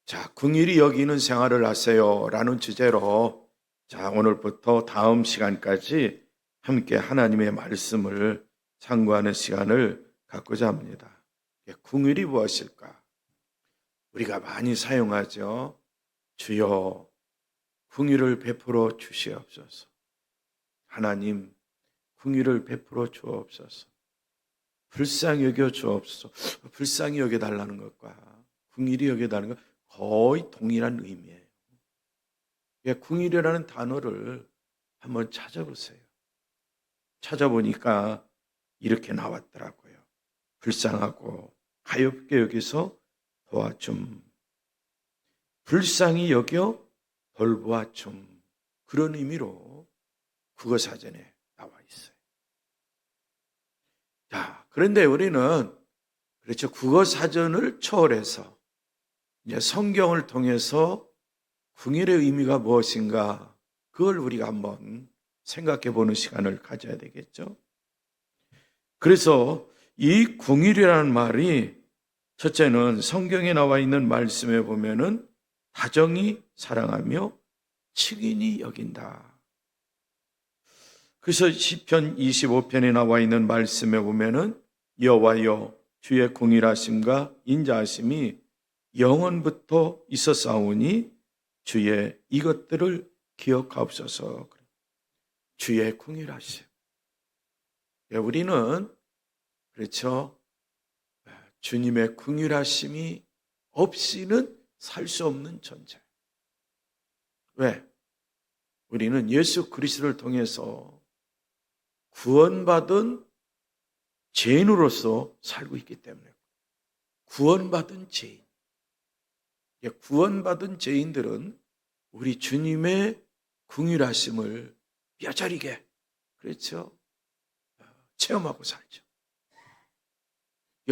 자, 긍휼히 여기는 생활을 하세요 라는 주제로 자, 오늘부터 다음 시간까지 함께 하나님의 말씀을 상고하는 시간을 갖고자 합니다. 긍휼이 무엇일까? 우리가 많이 사용하죠. 주여 긍휼을 베풀어 주시옵소서. 하나님 긍휼을 베풀어 주옵소서. 불쌍히 여겨 주옵소서. 불쌍히 여겨달라는 것과 긍휼히 여겨달라는 것 거의 동일한 의미예요. 긍휼이라는 단어를 한번 찾아보세요. 찾아보니까 이렇게 나왔더라고요. 불쌍하고 가엾게 여기서 도와줌, 불쌍히 여겨 돌보아줌, 그런 의미로 국어사전에 나와 있어요. 자, 그런데 우리는 그렇죠. 국어사전을 초월해서 이제 성경을 통해서 긍휼의 의미가 무엇인가, 그걸 우리가 한번 생각해 보는 시간을 가져야 되겠죠. 그래서 이 긍휼이라는 말이 첫째는 성경에 나와 있는 말씀에 보면은 다정히 사랑하며 측은히 여긴다. 그래서 시편 25편에 나와 있는 말씀에 보면은 여호와여 주의 긍휼하심과 인자하심이 영원부터 있었사오니 주의 이것들을 기억하옵소서. 주의 긍휼하심. 우리는 그렇죠. 주님의 긍휼하심이 없이는 살 수 없는 존재. 왜? 우리는 예수 그리스도를 통해서 구원받은 죄인으로서 살고 있기 때문에. 구원받은 죄인. 구원받은 죄인들은 우리 주님의 긍휼하심을 뼈저리게, 그렇죠, 체험하고 살죠.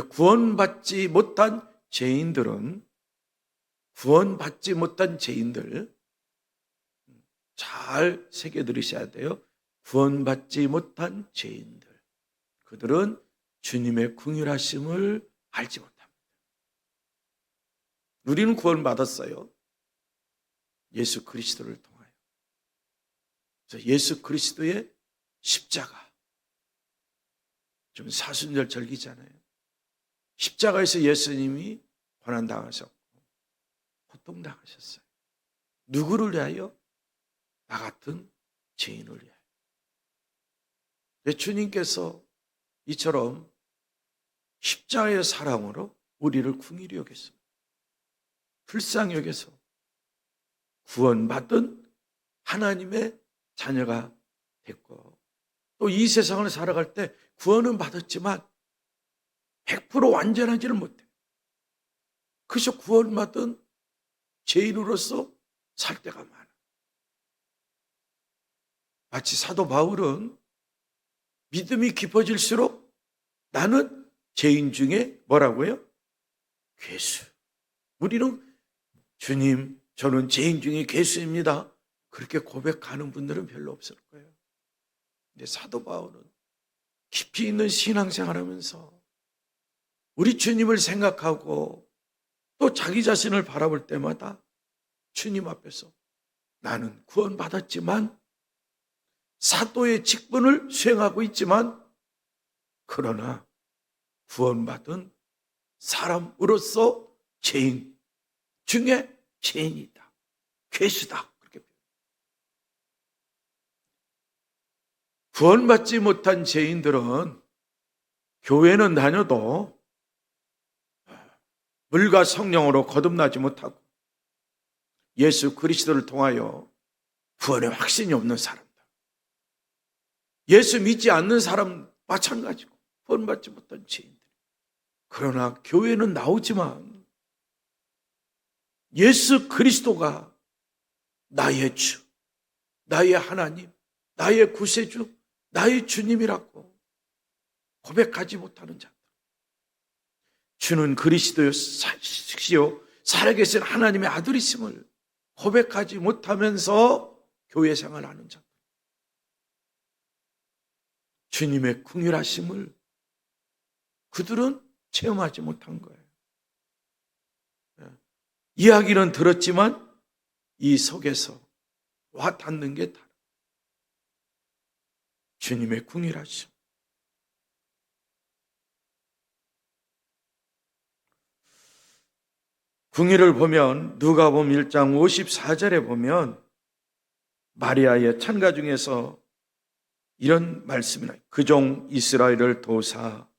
구원받지 못한 죄인들은, 구원받지 못한 죄인들 잘 새겨 들으셔야 돼요. 구원받지 못한 죄인들, 그들은 주님의 긍휼하심을 알지 못합니다. 우리는 구원받았어요. 예수 그리스도를 통하여. 그래서 예수 그리스도의 십자가, 좀 사순절 절기잖아요. 십자가에서 예수님이 고난당하셨고 고통당하셨어요. 누구를 위하여? 나 같은 죄인을 위하여. 주님께서 이처럼 십자가의 사랑으로 우리를 긍휼히 여겼습니다. 불쌍히 여겨서 구원받은 하나님의 자녀가 됐고, 또 이 세상을 살아갈 때 구원은 받았지만 100% 완전하지는 못해. 그래서 구원받은 죄인으로서 살 때가 많아. 마치 사도 바울은 믿음이 깊어질수록 나는 죄인 중에 뭐라고요? 괴수. 우리는 주님, 저는 죄인 중에 괴수입니다, 그렇게 고백하는 분들은 별로 없을 거예요. 근데 사도 바울은 깊이 있는 신앙생활하면서 우리 주님을 생각하고 또 자기 자신을 바라볼 때마다 주님 앞에서 나는 구원받았지만, 사도의 직분을 수행하고 있지만, 그러나 구원받은 사람으로서 죄인 중에 죄인이다, 괴수다, 그렇게 구원받지 못한 죄인들은 교회는 다녀도 물과 성령으로 거듭나지 못하고 예수 그리스도를 통하여 구원의 확신이 없는 사람들, 예수 믿지 않는 사람 마찬가지고 구원받지 못한 죄인들. 그러나 교회는 나오지만 예수 그리스도가 나의 주, 나의 하나님, 나의 구세주, 나의 주님이라고 고백하지 못하는 자들, 주는 그리스도시요 살아계신 하나님의 아들이심을 고백하지 못하면서 교회 생활하는 자들, 주님의 긍휼하심을 그들은 체험하지 못한 거예요. 이야기는 들었지만 이 속에서 와 닿는 게 다르다. 주님의 궁일하심. 궁일을 보면 누가복음 1장 54절에 보면 마리아의 찬가 중에서 이런 말씀이 나요. 그 종 이스라엘을 도우사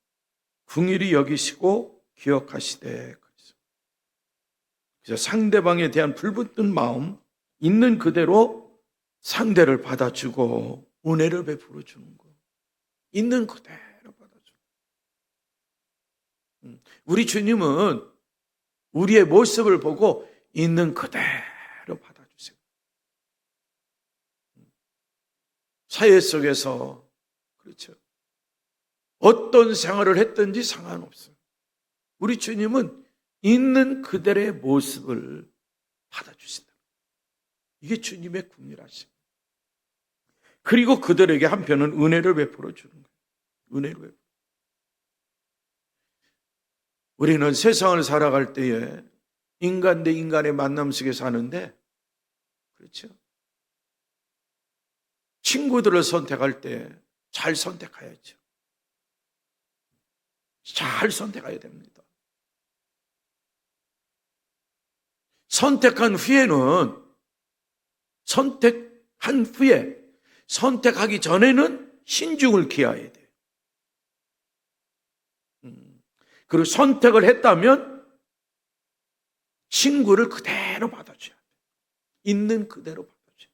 궁일이 여기시고 기억하시되. 그래서 상대방에 대한 불붙은 마음 있는 그대로 상대를 받아주고 은혜를 베풀어 주는 거. 있는 그대로 받아줘. 우리 주님은 우리의 모습을 보고 있는 그대로 받아주세요. 사회 속에서 그렇죠. 어떤 생활을 했든지 상관없어요. 우리 주님은 있는 그대로의 모습을 받아주신다. 이게 주님의 궁일하심. 그리고 그들에게 한편은 은혜를 베풀어 주는 거예요. 은혜를 베풀어. 우리는 세상을 살아갈 때에 인간 대 인간의 만남 속에 사는데, 그렇죠? 친구들을 선택할 때 잘 선택해야죠. 잘 선택해야 됩니다. 선택한 후에 선택하기 전에는 신중을 기해야 돼요. 그리고 선택을 했다면 친구를 그대로 받아줘야 돼요. 있는 그대로 받아줘야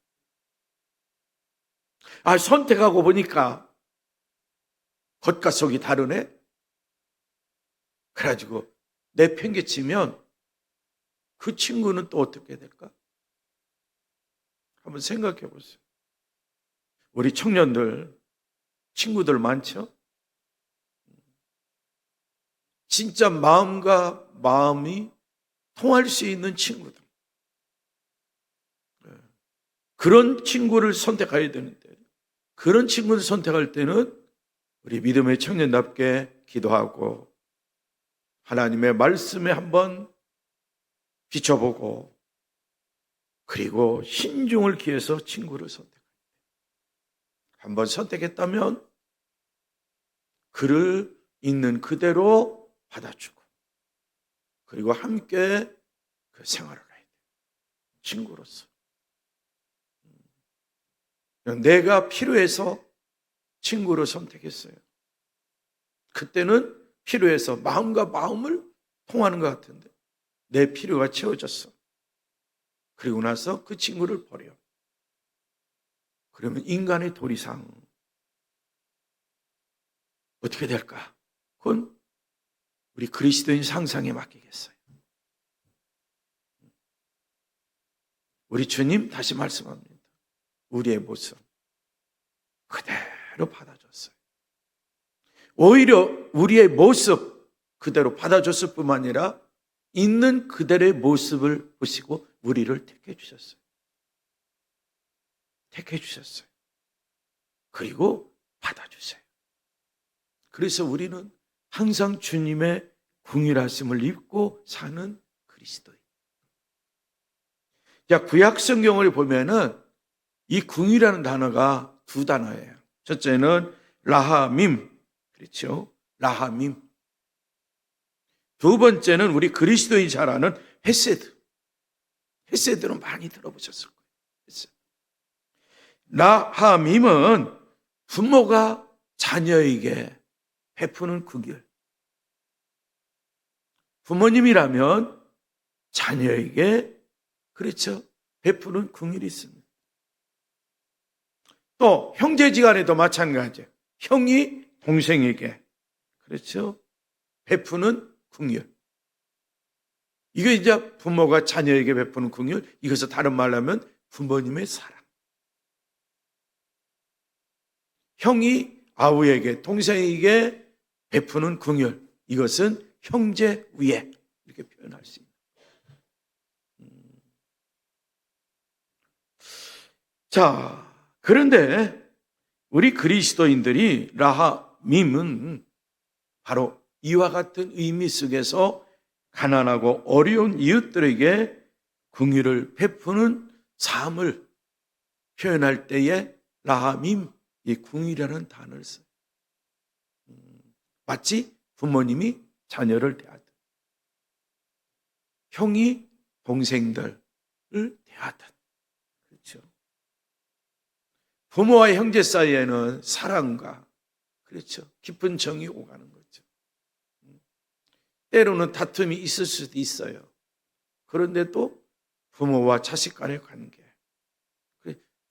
돼요. 선택하고 보니까 겉과 속이 다르네? 그래가지고 내팽개치면 그 친구는 또 어떻게 될까? 한번 생각해 보세요. 우리 청년들, 친구들 많죠? 진짜 마음과 마음이 통할 수 있는 친구들. 그런 친구를 선택해야 되는데, 그런 친구를 선택할 때는 우리 믿음의 청년답게 기도하고 하나님의 말씀에 한번 비춰보고, 그리고 신중을 기해서 친구를 선택합니다. 한번 선택했다면 그를 있는 그대로 받아주고, 그리고 함께 그 생활을 해야 돼요. 친구로서. 내가 필요해서 친구를 선택했어요. 그때는 필요해서 마음과 마음을 통하는 것 같은데 내 필요가 채워졌어. 그리고 나서 그 친구를 버려. 그러면 인간의 도리상 어떻게 될까? 그건 우리 그리스도인 상상에 맡기겠어요. 우리 주님 다시 말씀합니다. 우리의 모습 그대로 받아줬어요. 오히려 우리의 모습 그대로 받아줬을 뿐만 아니라 있는 그대로의 모습을 보시고 우리를 택해 주셨어요. 택해 주셨어요. 그리고 받아주세요. 그래서 우리는 항상 주님의 궁일하심을 입고 사는 그리스도인. 자, 구약 성경을 보면은 이 궁이라는 단어가 두 단어예요. 첫째는 라하밈, 그렇죠? 라하밈. 두 번째는 우리 그리스도인이 잘 아는 헤세드. 헤세드는 많이 들어보셨을 거예요. 헤세드. 라하밈은 부모가 자녀에게 베푸는 궁일. 부모님이라면 자녀에게, 그렇죠, 베푸는 궁일이 있습니다. 또 형제지간에도 마찬가지예요. 형이 동생에게, 그렇죠, 베푸는 궁일. 이게 이제 부모가 자녀에게 베푸는 궁일. 이것을 다른 말로 하면 부모님의 사랑. 형이 아우에게, 동생에게 베푸는 궁일. 이것은 형제 위에, 이렇게 표현할 수 있습니다. 자, 그런데 우리 그리스도인들이 라하밈은 바로 이와 같은 의미 속에서 가난하고 어려운 이웃들에게 긍휼을 베푸는 삶을 표현할 때에 라함임, 이 긍휼이라는 단어를 써요. 마치 부모님이 자녀를 대하듯, 형이 동생들을 대하듯. 그렇죠. 부모와 형제 사이에는 사랑과, 그렇죠, 깊은 정이 오가는 거죠. 때로는 다툼이 있을 수도 있어요. 그런데 또 부모와 자식 간의 관계,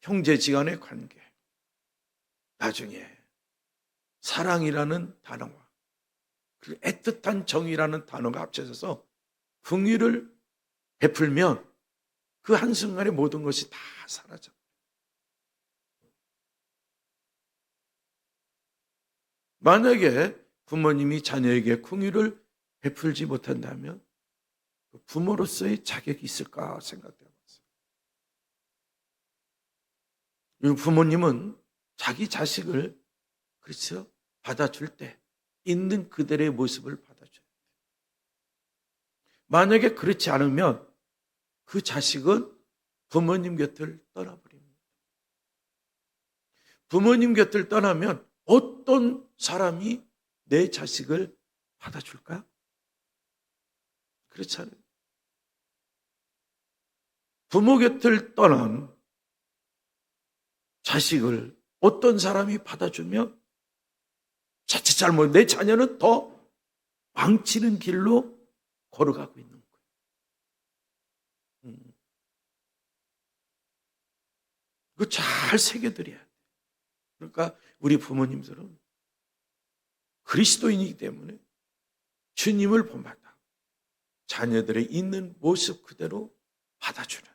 형제지간의 관계, 나중에 사랑이라는 단어와 그리고 애틋한 정이라는 단어가 합쳐져서 긍휼을 베풀면 그 한순간에 모든 것이 다 사라져. 만약에 부모님이 자녀에게 긍휼을 베풀지 못한다면 부모로서의 자격이 있을까 생각해 봤어요. 부모님은 자기 자식을, 그렇죠, 받아줄 때 있는 그들의 모습을 받아줘야 돼요. 만약에 그렇지 않으면 그 자식은 부모님 곁을 떠나버립니다. 부모님 곁을 떠나면 어떤 사람이 내 자식을 받아줄까? 그렇지 않아요. 부모 곁을 떠난 자식을 어떤 사람이 받아주면 자칫 잘못 내 자녀는 더 망치는 길로 걸어가고 있는 거예요. 그거 잘 새겨드려야 돼요. 그러니까 우리 부모님들은 그리스도인이기 때문에 주님을 본받아 자녀들의 있는 모습 그대로 받아주는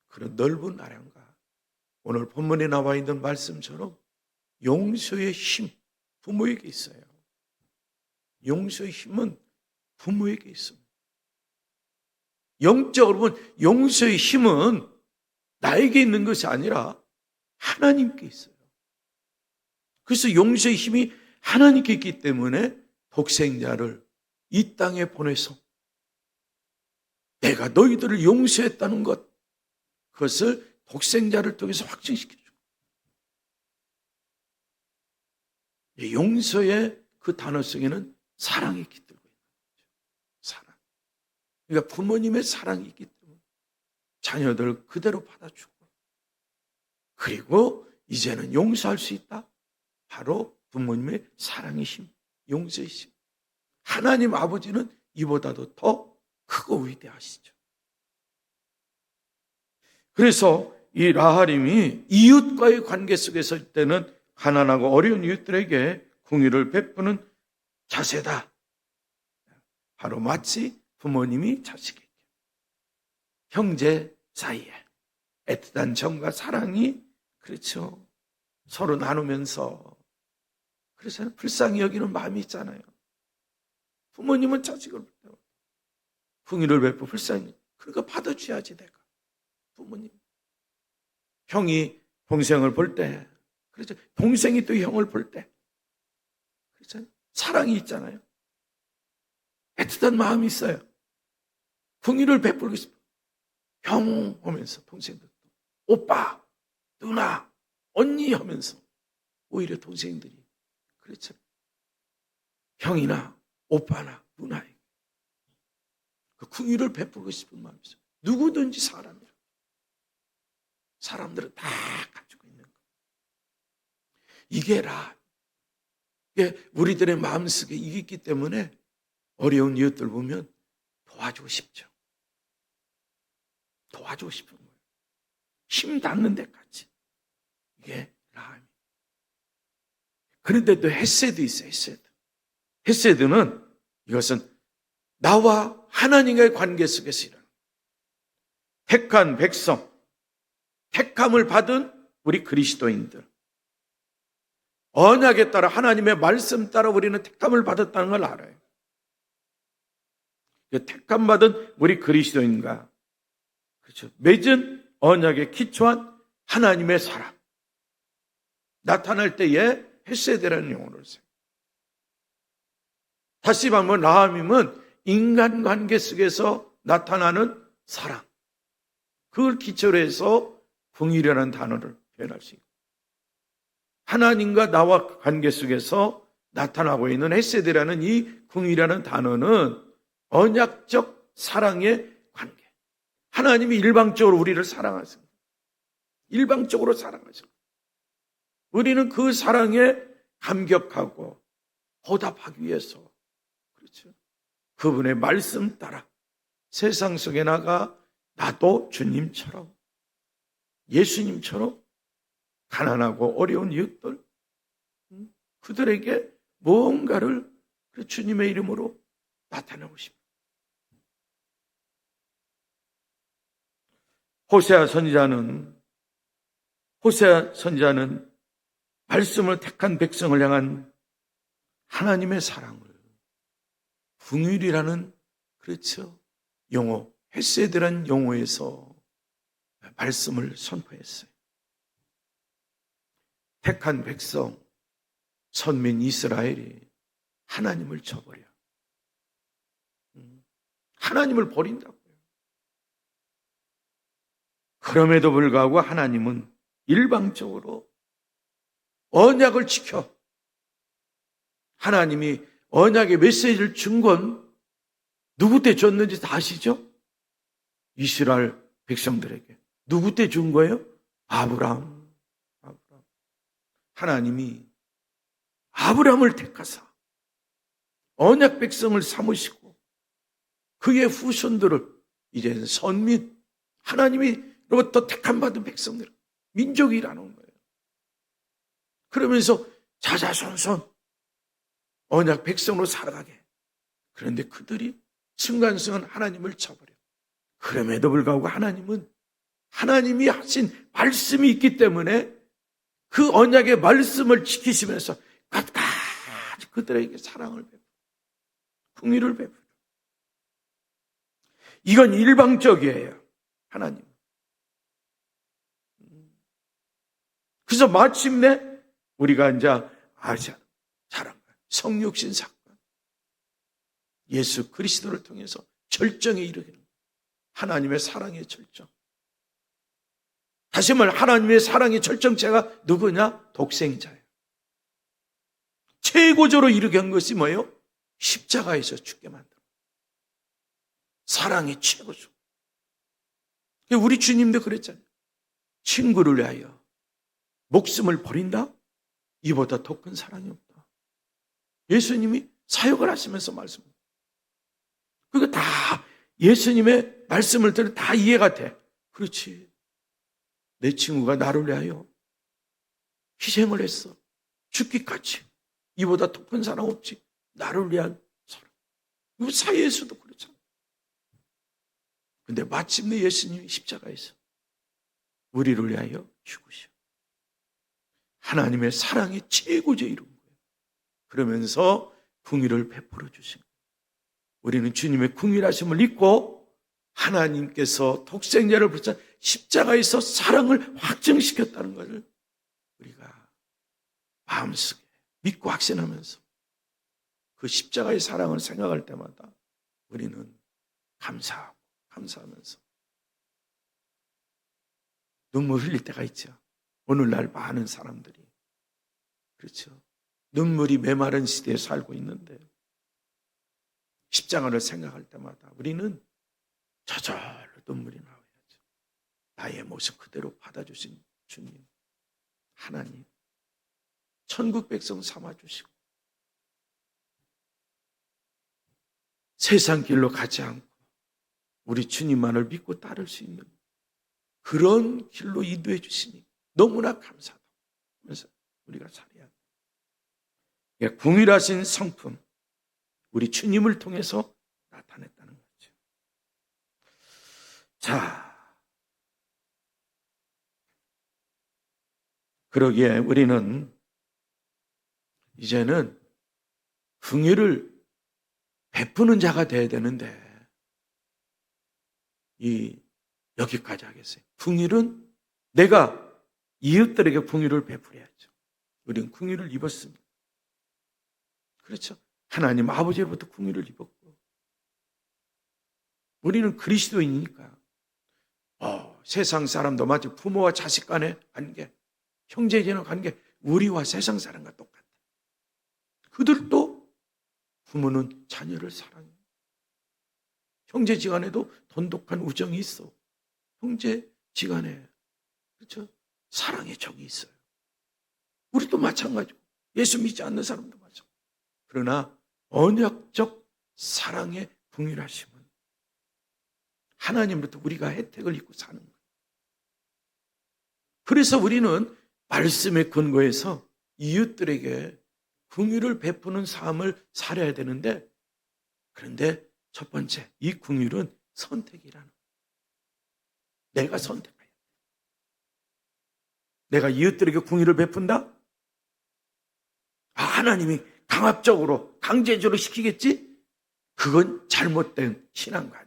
그런 넓은 아량과 오늘 본문에 나와 있는 말씀처럼 용서의 힘, 부모에게 있어요. 용서의 힘은 부모에게 있습니다. 영적으로 보면 용서의 힘은 나에게 있는 것이 아니라 하나님께 있어요. 그래서 용서의 힘이 하나님께 있기 때문에 독생자를 이 땅에 보내서 내가 너희들을 용서했다는 것, 그것을 독생자를 통해서 확증시켜줘. 용서의 그 단어 속에는 사랑이 깃들고 있는 거죠. 사랑. 그러니까 부모님의 사랑이 있기 때문에 자녀들을 그대로 받아주고, 그리고 이제는 용서할 수 있다. 바로 부모님의 사랑의 힘, 용서의 힘. 하나님 아버지는 이보다도 더 크고 위대하시죠. 그래서 이 라하림이 이웃과의 관계 속에 설 때는 가난하고 어려운 이웃들에게 긍휼을 베푸는 자세다. 바로 마치 부모님이 자식에게, 형제 사이에 애틋한 정과 사랑이, 그렇죠, 서로 나누면서, 그래서 불쌍히 여기는 마음이 있잖아요. 부모님은 자식을 긍휼을 베푸고 불쌍히, 그러니까 받아줘야지 내가. 부모님, 형이 동생을 볼 때, 그렇죠, 동생이 또 형을 볼 때, 그렇죠, 사랑이 있잖아요. 애틋한 마음이 있어요. 긍휼을 베풀고 싶어요. 형 하면서 동생들, 오빠, 누나, 언니 하면서 오히려 동생들이, 그렇죠, 형이나 오빠나 누나에게 그 긍휼을 베풀고 싶은 마음이 있어요. 누구든지 사람들은 다 가지고 있는 거예요. 이게 우리들의 마음속에 이게 있기 때문에 어려운 이웃들 보면 도와주고 싶죠. 도와주고 싶은 거예요. 힘 닿는 데까지. 이게 라함이에요. 그런데 또 헤세드 있어요. 헤세드는 이것은 나와 하나님과의 관계 속에서 일어나는 택한 백성, 택함을 받은 우리 그리스도인들, 언약에 따라 하나님의 말씀 따라 우리는 택함을 받았다는 걸 알아요. 택함 받은 우리 그리스도인과, 그렇죠, 맺은 언약에 기초한 하나님의 사랑 나타날 때에 헤세드라는 용어를 써요. 다시 말하면 라함임은 인간관계 속에서 나타나는 사랑, 그걸 기초로 해서 긍휼이라는 단어를 표현할 수 있고, 하나님과 나와 관계 속에서 나타나고 있는 헤세드라는 이 긍휼이라는 단어는 언약적 사랑의 관계. 하나님이 일방적으로 우리를 사랑하십니다. 일방적으로 사랑하십니다. 우리는 그 사랑에 감격하고 보답하기 위해서, 그렇죠, 그분의 말씀 따라 세상 속에 나가 나도 주님처럼, 예수님처럼 가난하고 어려운 이웃들, 그들에게 무언가를 주님의 이름으로 나타내고 싶어요. 호세아 선지자는 말씀을 택한 백성을 향한 하나님의 사랑을 긍휼이라는, 그렇죠, 용어, 헤세드라는 용어에서 말씀을 선포했어요. 택한 백성, 선민 이스라엘이 하나님을 저버려. 하나님을 버린다고요. 그럼에도 불구하고 하나님은 일방적으로 언약을 지켜, 하나님이 언약의 메시지를 준 건 누구 때 줬는지 다 아시죠? 이스라엘 백성들에게. 누구 때 준 거예요? 아브라함. 하나님이 아브라함을 택하사 언약 백성을 삼으시고 그의 후손들을 이제는 선민, 하나님이로부터 택함받은 백성들, 민족이라는 거예요. 그러면서 자자손손 언약 백성으로 살아가게. 그런데 그들이 순간순간 하나님을 저버려. 그럼에도 불구하고 하나님은 하나님이 하신 말씀이 있기 때문에 그 언약의 말씀을 지키시면서 끝까지 그들에게 사랑을 베풀어, 긍휼을 베풀어. 이건 일방적이에요, 하나님. 그래서 마침내 우리가 이제 잘한 거예요. 성육신 사건, 예수 그리스도를 통해서 절정에 이르기는 하나님의 사랑의 절정. 다시 말해 하나님의 사랑의 절정체가 누구냐? 독생자예요. 최고조로 이르게 한 것이 뭐예요? 십자가에서 죽게 만들어. 사랑의 최고조. 우리 주님도 그랬잖아요. 친구를 위하여 목숨을 버린다? 이보다 더 큰 사랑이 없다. 예수님이 사역을 하시면서 말씀합니다. 그거 다 예수님의 말씀을 들으면 다 이해가 돼. 그렇지. 내 친구가 나를 위하여 희생을 했어. 죽기까지. 이보다 더 큰 사랑 없지. 나를 위한 사랑. 이거 사회에서도 그렇잖아. 근데 마침내 예수님이 십자가에서 우리를 위하여 죽으셔. 하나님의 사랑의 최고조에 이룬 거예요. 그러면서 긍휼을 베풀어 주신 거예요. 우리는 주님의 긍휼하심을 잊고 하나님께서 독생자를 붙여 십자가에서 사랑을 확증시켰다는 것을 우리가 마음속에 믿고 확신하면서 그 십자가의 사랑을 생각할 때마다 우리는 감사하면서 눈물 흘릴 때가 있죠. 오늘날 많은 사람들이, 그렇죠, 눈물이 메마른 시대에 살고 있는데 십자가를 생각할 때마다 우리는 저절로 눈물이 나와야죠. 나의 모습 그대로 받아주신 주님, 하나님, 천국 백성 삼아주시고 세상 길로 가지 않고 우리 주님만을 믿고 따를 수 있는 그런 길로 인도해 주시니 너무나 감사하다. 그래서 우리가 살아야 돼. 긍휼하신 성품, 우리 주님을 통해서 나타냈다는 거죠. 자, 그러기에 우리는 이제는 긍휼을 베푸는 자가 돼야 되는데 여기까지 하겠어요. 긍휼은 내가 이웃들에게 긍휼을 베풀어야죠. 우리는 긍휼을 입었습니다. 그렇죠. 하나님 아버지로부터 긍휼을 입었고 우리는 그리스도인이니까 세상 사람도 마치 부모와 자식 간의 관계, 형제間의 관계, 우리와 세상 사람과 똑같아. 그들도 부모는 자녀를 사랑해. 형제지간에도 돈독한 우정이 있어. 형제지간에 그렇죠? 사랑의 정이 있어요. 우리도 마찬가지고 예수 믿지 않는 사람도 마찬가지고. 그러나 언약적 사랑의 긍휼하심은 하나님부터 우리가 혜택을 입고 사는 거예요. 그래서 우리는 말씀에 근거해서 이웃들에게 긍휼을 베푸는 삶을 살아야 되는데, 그런데 첫 번째, 이 긍휼은 선택이라는 거예요. 내가 선택해야 돼. 내가 이웃들에게 긍휼을 베푼다? 하나님이 강압적으로 강제적으로 시키겠지? 그건 잘못된 신앙관이야.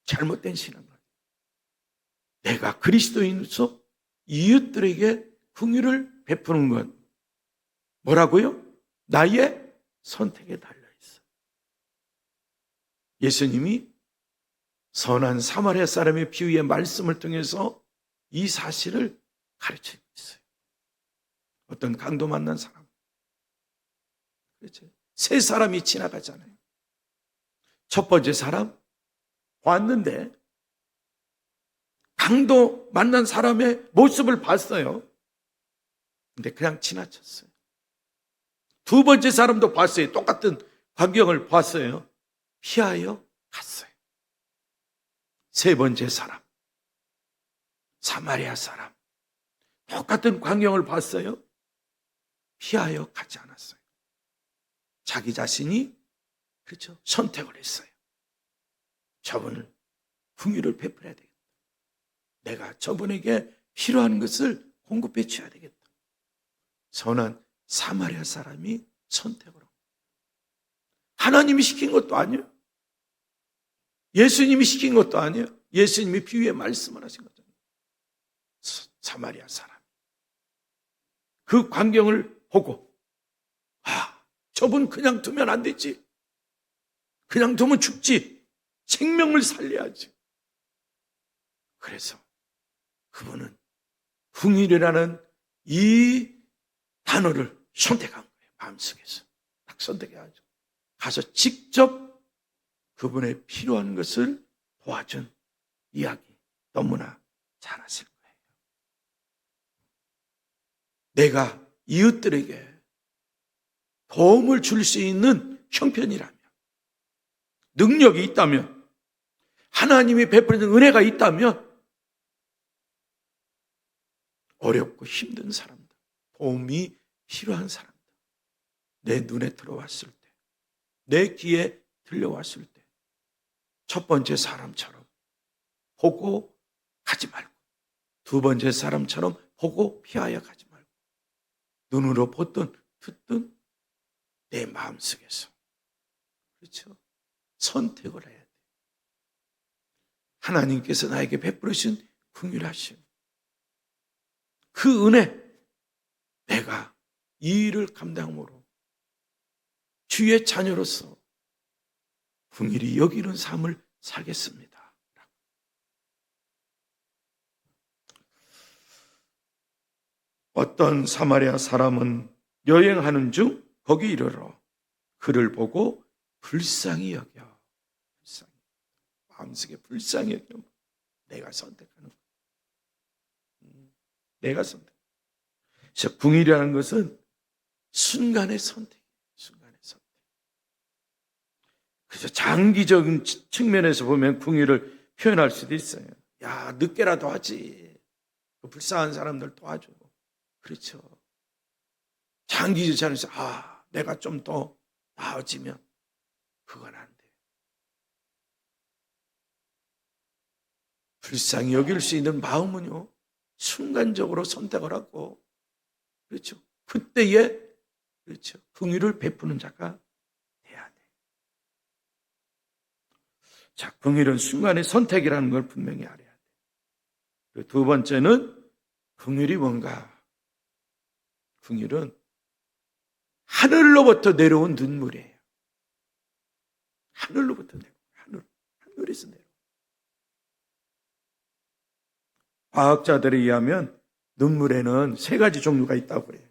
잘못된 신앙관. 내가 그리스도인으로서 이웃들에게 긍휼을 베푸는 건 뭐라고요? 나의 선택에 달려있어. 예수님이 선한 사마리아 사람의 비유의 말씀을 통해서 이 사실을 가르치고 있어요. 어떤 강도 만난 사람. 그렇죠? 세 사람이 지나가잖아요. 첫 번째 사람 왔는데 강도 만난 사람의 모습을 봤어요. 근데 그냥 지나쳤어요. 두 번째 사람도 봤어요. 똑같은 광경을 봤어요. 피하여 갔어요. 세 번째 사람, 사마리아 사람, 똑같은 광경을 봤어요. 피하여 가지 않았어요. 자기 자신이 그렇죠? 선택을 했어요. 저분을 긍휼을 베풀어야 되겠다. 내가 저분에게 필요한 것을 공급해 줘야 되겠다. 선한 사마리아 사람이 선택을 합니다. 하나님이 시킨 것도 아니에요. 예수님이 시킨 것도 아니에요. 예수님이 비유에 말씀을 하신 거잖아요. 사마리아 사람. 그 광경을 보고 저분 그냥 두면 안 되지. 그냥 두면 죽지. 생명을 살려야지. 그래서 그분은 긍휼이라는 이 단어를 선택한 거예요. 마음속에서 딱 선택해가지고 가서 직접 그분의 필요한 것을 도와준 이야기 너무나 잘 아실 거예요. 내가 이웃들에게 도움을 줄 수 있는 형편이라면, 능력이 있다면, 하나님이 베푸는 은혜가 있다면 어렵고 힘든 사람들, 도움이 필요한 사람들, 내 눈에 들어왔을 때, 내 귀에 들려왔을 때 첫 번째 사람처럼 보고 가지 말고, 두 번째 사람처럼 보고 피하여 가지 말고, 눈으로 보든 듣든 내 마음속에서 그렇죠? 선택을 해야 돼. 하나님께서 나에게 베풀으신 긍휼하심, 그 은혜, 내가 이 일을 감당함으로 주의 자녀로서 긍휼히 여기는 삶을 살겠습니다. 어떤 사마리아 사람은 여행하는 중 거기 이르러 그를 보고 불쌍히 여겨. 마음속에 불쌍히 여겨. 내가 선택하는 거야. 내가 선택. 그래서 긍휼이라는 것은 순간의 선택이에요. 순간의 선택. 그래서 장기적인 측면에서 보면 긍휼을 표현할 수도 있어요. 야, 늦게라도 하지. 그 불쌍한 사람들 도와줘. 그렇죠. 장기적 차원에서 내가 좀 더 나아지면 그건 안 돼. 불쌍히 여길 수 있는 마음은요, 순간적으로 선택을 하고, 그렇죠. 그때에 그렇죠. 긍휼을 베푸는 자가 돼야 돼. 자, 긍휼은 순간의 선택이라는 걸 분명히 알아야 돼. 그리고 두 번째는 긍휼이 뭔가? 긍휼은 하늘로부터 내려온 눈물이에요. 하늘로부터 내려온. 하늘에서 내려. 과학자들에 의하면 눈물에는 3가지 종류가 있다고 그래요.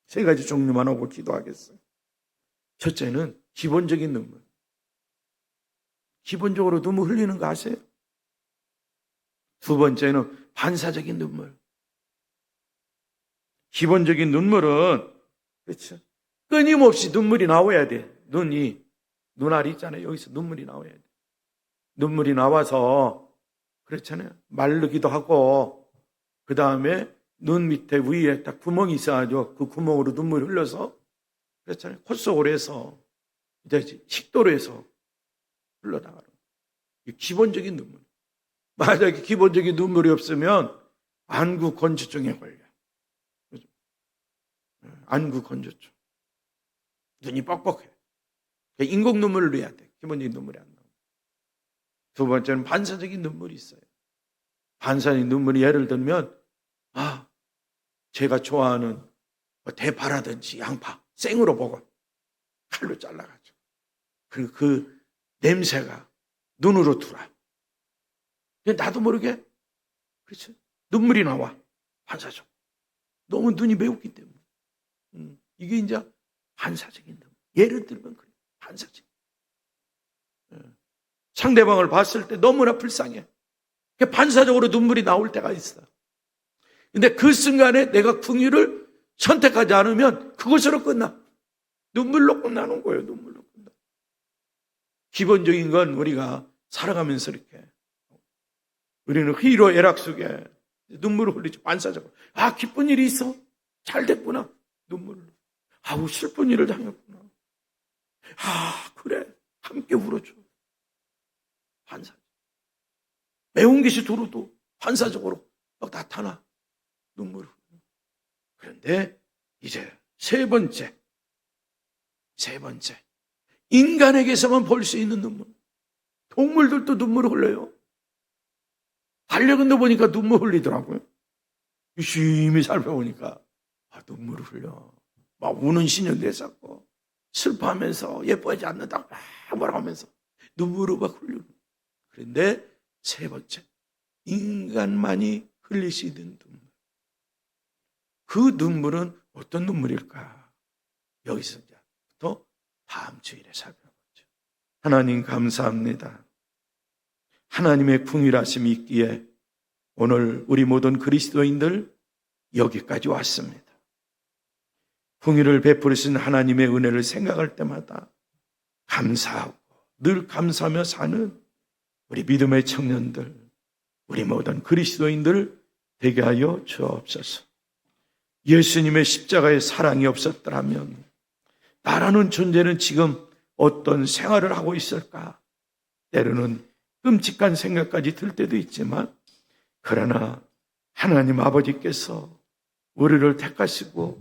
3가지 종류만 하고 기도하겠어요. 첫째는 기본적인 눈물. 기본적으로 눈물 흘리는 거 아세요? 두 번째는 반사적인 눈물. 기본적인 눈물은, 그렇죠, 끊임없이 눈물이 나와야 돼. 눈알이 있잖아요. 여기서 눈물이 나와야 돼. 눈물이 나와서, 그렇잖아요, 마르기도 하고, 그 다음에 눈 밑에 위에 딱 구멍이 있어가지고 그 구멍으로 눈물이 흘러서, 그렇잖아요, 콧속으로 해서 이제 식도로 해서 흘러나가는 거예요. 기본적인 눈물. 만약에 기본적인 눈물이 없으면 안구 건조증에 걸려요. 안구 건조증. 눈이 뻑뻑해. 인공 눈물을 넣어야 돼. 기본적인 눈물이 안 나오고. 두 번째는 반사적인 눈물이 있어요. 반사적인 눈물이 예를 들면, 제가 좋아하는 대파라든지 양파 생으로 먹어. 칼로 잘라가지고. 그리고 그 냄새가 눈으로 들어와요. 나도 모르게, 그렇죠, 눈물이 나와. 반사적. 너무 눈이 매웠기 때문에. 이게 이제 반사적인 눈물. 예를 들면 그래. 반사적. 상대방을 봤을 때 너무나 불쌍해. 반사적으로 눈물이 나올 때가 있어. 근데 그 순간에 내가 긍휼을 선택하지 않으면 그것으로 끝나. 눈물로 끝나는 거예요. 눈물로 끝나. 기본적인 건 우리가 살아가면서 이렇게, 우리는 희로애락 속에 눈물을 흘리죠. 반사적으로. 기쁜 일이 있어. 잘 됐구나. 눈물로. 슬픈 일을 당했구나. 그래. 함께 울어줘. 반사적. 매운 것이 들어도 반사적으로 막 나타나. 눈물을. 그런데 이제 세 번째. 인간에게서만 볼 수 있는 눈물. 동물들도 눈물을 흘려요. 반려견도 보니까 눈물 흘리더라고요. 유심히 살펴보니까 눈물을 흘려. 막 우는 신경 내서 슬퍼하면서 예뻐하지 않는다고 막 뭐라고 하면서 눈물을 막 흘리는. 그런데 세 번째, 인간만이 흘릴 수 있는 눈물. 그 눈물은 어떤 눈물일까? 여기서부터 다음 주일에 살펴보죠. 하나님 감사합니다. 하나님의 긍휼하심이 있기에 오늘 우리 모든 그리스도인들 여기까지 왔습니다. 긍휼을 베푸시는 하나님의 은혜를 생각할 때마다 감사하고 늘 감사하며 사는 우리 믿음의 청년들, 우리 모든 그리스도인들 되게 하여 주옵소서. 예수님의 십자가의 사랑이 없었더라면 나라는 존재는 지금 어떤 생활을 하고 있을까? 때로는 끔찍한 생각까지 들 때도 있지만, 그러나 하나님 아버지께서 우리를 택하시고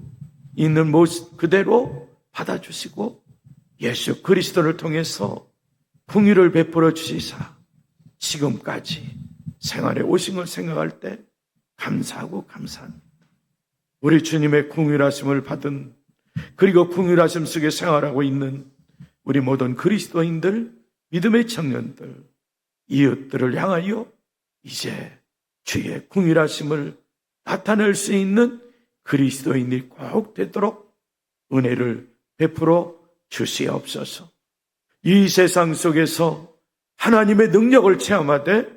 있는 모습 그대로 받아주시고 예수 그리스도를 통해서 긍휼을 베풀어 주시사 지금까지 생활에 오신 걸 생각할 때 감사하고 감사합니다. 우리 주님의 긍휼하심을 받은, 그리고 긍휼하심 속에 생활하고 있는 우리 모든 그리스도인들, 믿음의 청년들, 이웃들을 향하여 이제 주의 긍휼하심을 나타낼 수 있는 그리스도인이 꼭 되도록 은혜를 베풀어 주시옵소서. 이 세상 속에서 하나님의 능력을 체험하되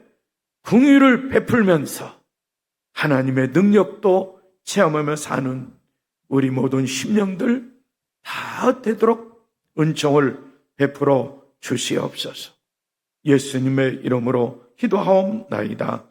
긍휼을 베풀면서 하나님의 능력도 체험하며 사는 우리 모든 심령들 다 되도록 은총을 베풀어 주시옵소서. 예수님의 이름으로 기도하옵나이다.